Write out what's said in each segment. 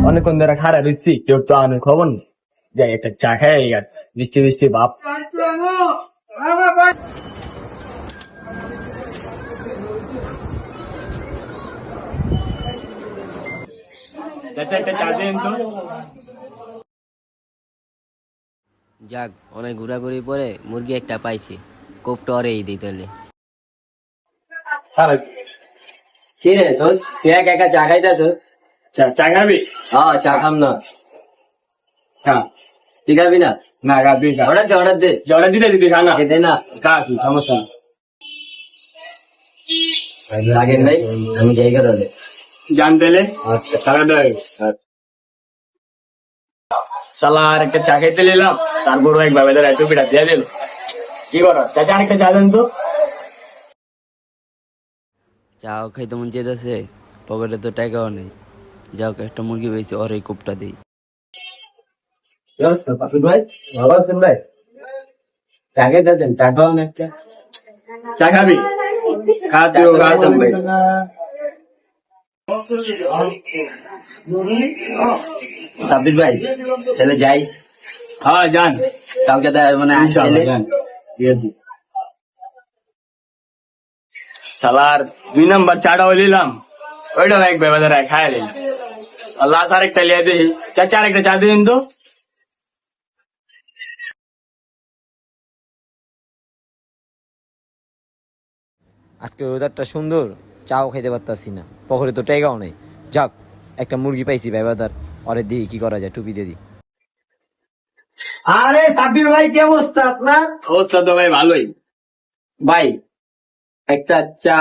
অনেকক্ষণ ধরে খারাপ রয়েছি, কেউ তো আনের খবর নেই। যাই একটা চা খাই গেছে, বৃষ্টি বৃষ্টি ভাব। চাচা একটা চা দিন তো। যাক, অনেক ঘোরাঘুরি পরে মুরগি একটা পাইছি, কোপটা অরেই দিই তাহলে। কি রে দোষ, তুই একা একা চা খাইতেছস? চা খাবি? হ্যাঁ, চা খাম না। হ্যাঁ, তুই খাবি না? না খাবি। অর্ডার দে। জড়া দিতে দিতে খা না, দে না। খা তুই, সমস্যা না। লাগেন ভাই, আমি জায়গা দাদে। জান পেলে আচ্ছা। টাকা দেয়। শালা আর একটা চা খাইতে নিলাম, তারপর এক ভাবে ধরে একটু পিঠা দিয়ে দিল। কি করো চাচা, আরেকটা চা দেন তো। চাও খাইতে মন চেয়েছে, পকেটে তো টাকাও নেই। যাও, একটা মুরগি পেয়েছি, ওর এই কোপটা দিই। ভাই ভালো আছেন ভাই? চা খাইতে দেন, চা খাওয়ান একটা। চা খাবি? খাতেও খাতাম ভাই। সাব্বির ভাই, তাহলে যাই। হ্যাঁ যান, কালকে মানে ইনশাআল্লাহ যান। ঠিক আছে। শালার 2 নাম্বার চাটাও নিলাম, ওইটাও এক ভাবে ধরে খাই নিলাম। আল্লাহ আরেকটা লিয়ে দিই। চাচা আরেকটা চা দিন তো। আজকে ওয়েদারটা সুন্দর, চাও খাইতে পারতাছি না, পকেটে তো টাকাও নেই। যাক, একটা মুরগি পাইছি ভাইবাদার, অরে দিই কি করা যায়, টুপি দিয়ে দিই। আরে সাব্বির ভাই, কি অবস্থা আপনার? অবস্থা তো ভাই ভালোই। ভাই একটা চা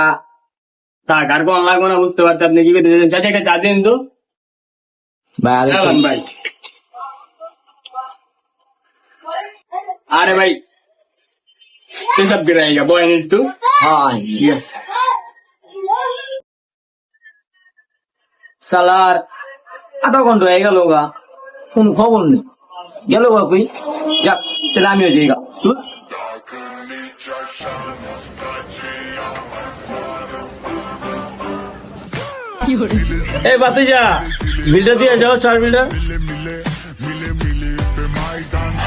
থাক, আর কোন লাগবে না, বুঝতে পারছি আপনি কি করতে চাচ্ছেন। চাচা একটা চা দিন তো। দাঁড়ান ভাই। আরে ভাই পেশাব করে আইগা, বয়েন একটু। হ্যাঁ, ঠিক আছে। সালার আধা ঘন্টা হয়ে গেল গা, কোন খবর নেই। গেল গা কই? যাক, তাহলে আমিও যাই গা। এই বাতিজা, বিলটা দিয়ে যাও, 4 বিলটা।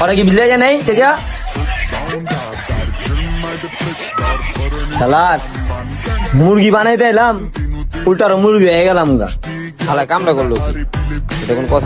ওরা কি বিলে যায় নাই চেজা? সালার মুরগি বানাইতে এলাম, উল্টার মুরগি হয়ে গেলাম গা। হালা কামড়া করলো কি? এটা কোন কথা?